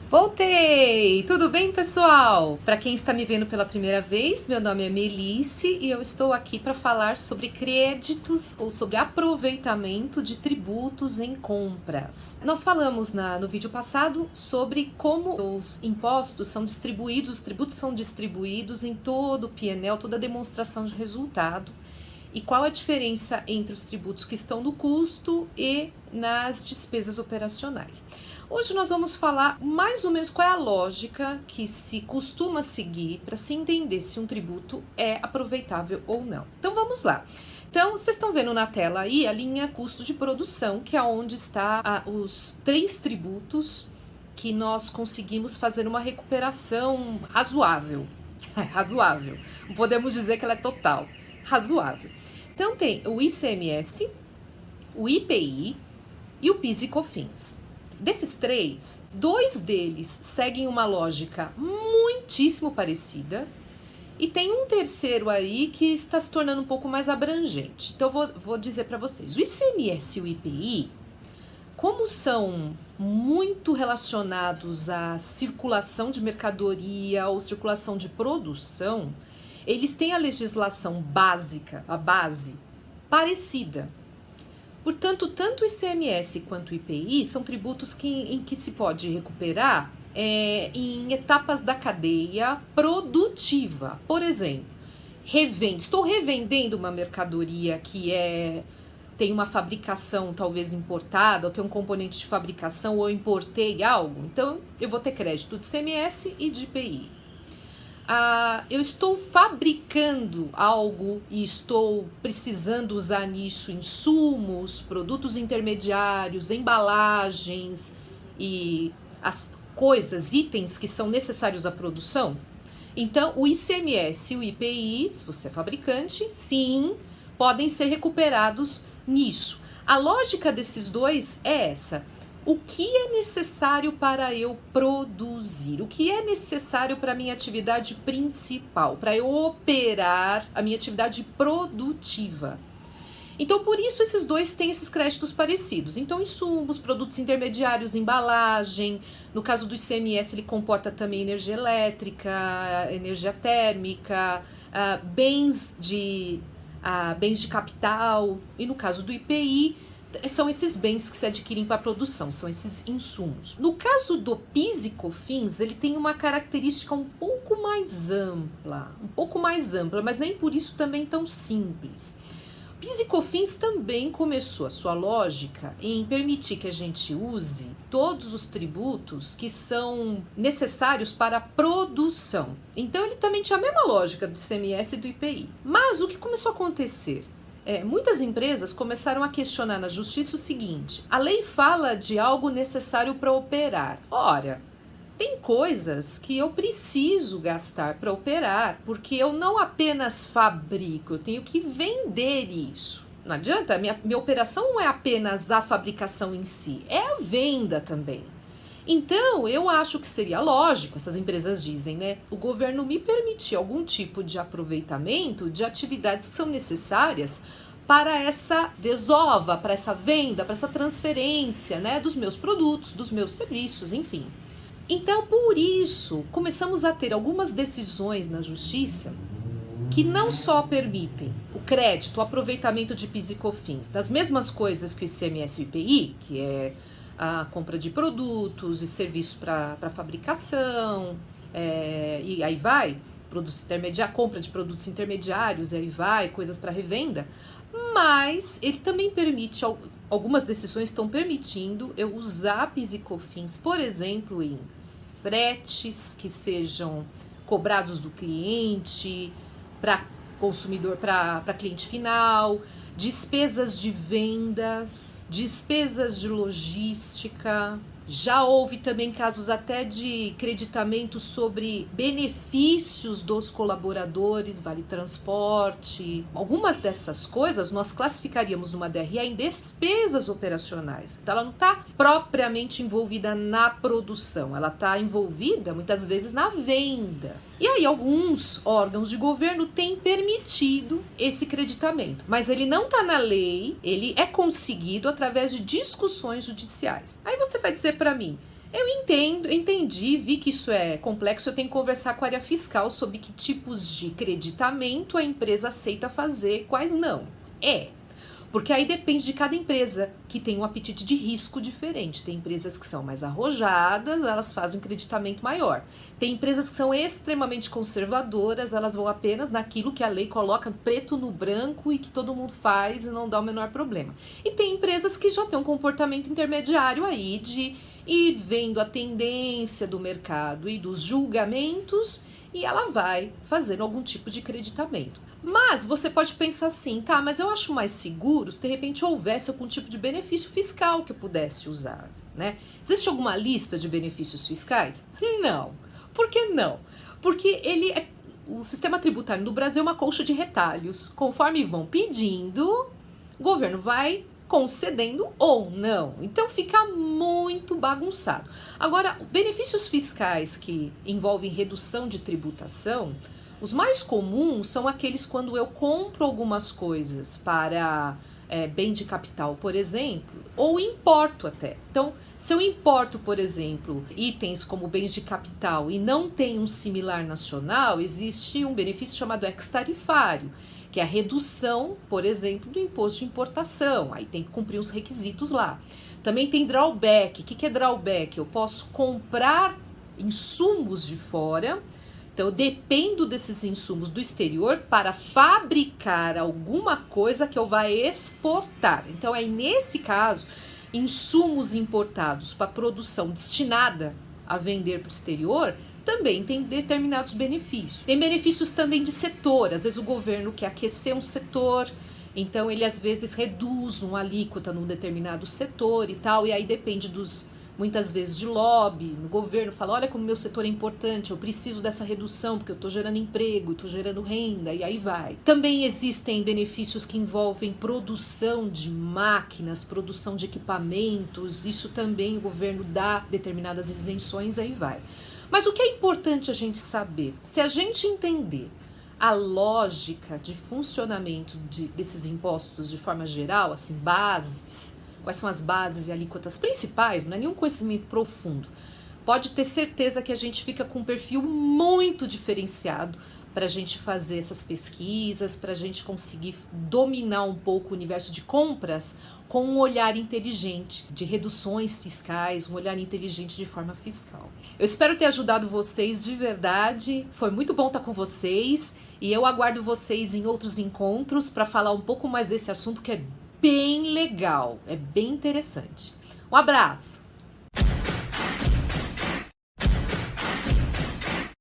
Voltei! Tudo bem, pessoal? Para quem está me vendo pela primeira vez, meu nome é Melice e eu estou aqui para falar sobre créditos ou sobre aproveitamento de tributos em compras. Nós falamos no vídeo passado sobre como os impostos são distribuídos, os tributos são distribuídos em todo o P&L, toda a demonstração de resultado. E qual a diferença entre os tributos que estão no custo e nas despesas operacionais. Hoje nós vamos falar mais ou menos qual é a lógica que se costuma seguir para se entender se um tributo é aproveitável ou não. Então vamos lá. Então vocês estão vendo na tela aí a linha custo de produção, que é onde está os 3 tributos que nós conseguimos fazer uma recuperação razoável. Razoável. Não podemos dizer que ela é total. Razoável. Então tem o ICMS, o IPI e o PIS e COFINS. Desses 3, 2 deles seguem uma lógica muitíssimo parecida e tem um terceiro aí que está se tornando um pouco mais abrangente. Então eu vou dizer para vocês, o ICMS e o IPI, como são muito relacionados à circulação de mercadoria ou circulação de produção, eles têm a legislação básica, a base, parecida. Portanto, tanto o ICMS quanto o IPI são tributos em que se pode recuperar em etapas da cadeia produtiva. Por exemplo, estou revendendo uma mercadoria que tem uma fabricação talvez importada, ou tem um componente de fabricação, ou eu importei algo, então eu vou ter crédito de ICMS e de IPI. Eu estou fabricando algo e estou precisando usar nisso insumos, produtos intermediários, embalagens e as coisas, itens que são necessários à produção. Então, o ICMS e o IPI, se você é fabricante, sim, podem ser recuperados nisso. A lógica desses dois é essa. O que é necessário para eu produzir? O que é necessário para a minha atividade principal? Para eu operar a minha atividade produtiva? Então, por isso, esses dois têm esses créditos parecidos. Então, insumos, produtos intermediários, embalagem. No caso do ICMS, ele comporta também energia elétrica, energia térmica, bens de capital. E no caso do IPI, são esses bens que se adquirem para a produção, são esses insumos. No caso do PIS e COFINS, ele tem uma característica um pouco mais ampla, mas nem por isso também tão simples. PIS e COFINS também começou a sua lógica em permitir que a gente use todos os tributos que são necessários para a produção. Então ele também tinha a mesma lógica do ICMS e do IPI. Mas o que começou a acontecer? Muitas empresas começaram a questionar na justiça o seguinte: a lei fala de algo necessário para operar. Ora, tem coisas que eu preciso gastar para operar, porque eu não apenas fabrico, eu tenho que vender isso. Não adianta, minha operação não é apenas a fabricação em si, é a venda também. Então, eu acho que seria lógico, essas empresas dizem, né? O governo me permitir algum tipo de aproveitamento de atividades que são necessárias para essa desova, para essa venda, para essa transferência, né? Dos meus produtos, dos meus serviços, enfim. Então, por isso, começamos a ter algumas decisões na justiça que não só permitem o crédito, o aproveitamento de PIS e COFINS, das mesmas coisas que o ICMS e o IPI, que é a compra de produtos e serviços para fabricação, e aí vai, compra de produtos intermediários, e aí vai, coisas para revenda, mas ele também permite, algumas decisões estão permitindo eu usar PIS e COFINS, por exemplo, em fretes que sejam cobrados do cliente, para consumidor, para cliente final, despesas de vendas, despesas de logística. Já houve também casos até de creditamento sobre benefícios dos colaboradores, vale transporte. Algumas dessas coisas nós classificaríamos numa DRE em despesas operacionais. Então ela não está propriamente envolvida na produção, ela está envolvida muitas vezes na venda. E aí alguns órgãos de governo têm permitido esse creditamento, mas ele não está na lei, ele é conseguido através de discussões judiciais. Aí você vai dizer para mim, Eu entendi, vi que isso é complexo, eu tenho que conversar com a área fiscal sobre que tipos de creditamento a empresa aceita fazer, quais não. Porque aí depende de cada empresa, que tem um apetite de risco diferente. Tem empresas que são mais arrojadas, elas fazem um creditamento maior. Tem empresas que são extremamente conservadoras, elas vão apenas naquilo que a lei coloca preto no branco e que todo mundo faz e não dá o menor problema. E tem empresas que já têm um comportamento intermediário aí de ir vendo a tendência do mercado e dos julgamentos e ela vai fazendo algum tipo de creditamento. Mas você pode pensar assim, tá, mas eu acho mais seguro se de repente houvesse algum tipo de benefício fiscal que eu pudesse usar, né? Existe alguma lista de benefícios fiscais? Não. Por que não? Porque o sistema tributário no Brasil é uma colcha de retalhos. Conforme vão pedindo, o governo vai concedendo ou não. Então fica muito bagunçado. Agora, benefícios fiscais que envolvem redução de tributação, os mais comuns são aqueles quando eu compro algumas coisas para bem de capital, por exemplo, ou importo até. Então, se eu importo, por exemplo, itens como bens de capital e não tem um similar nacional, existe um benefício chamado ex-tarifário, que é a redução, por exemplo, do imposto de importação. Aí tem que cumprir os requisitos lá. Também tem drawback. O que é drawback? Eu posso comprar insumos de fora. Então, eu dependo desses insumos do exterior para fabricar alguma coisa que eu vá exportar. Então, aí nesse caso, insumos importados para produção destinada a vender para o exterior também tem determinados benefícios. Tem benefícios também de setor. Às vezes o governo quer aquecer um setor, então ele às vezes reduz uma alíquota num determinado setor e tal, e aí depende muitas vezes de lobby. O governo fala, olha como meu setor é importante, eu preciso dessa redução porque eu estou gerando emprego, estou gerando renda, e aí vai. Também existem benefícios que envolvem produção de máquinas, produção de equipamentos, isso também o governo dá determinadas isenções, aí vai. Mas o que é importante a gente saber? Se a gente entender a lógica de funcionamento desses impostos de forma geral, assim, bases, quais são as bases e alíquotas principais, não é nenhum conhecimento profundo, pode ter certeza que a gente fica com um perfil muito diferenciado para a gente fazer essas pesquisas, para a gente conseguir dominar um pouco o universo de compras com um olhar inteligente de reduções fiscais, um olhar inteligente de forma fiscal. Eu espero ter ajudado vocês de verdade, foi muito bom estar com vocês e eu aguardo vocês em outros encontros para falar um pouco mais desse assunto que é bem legal, é bem interessante. Um abraço!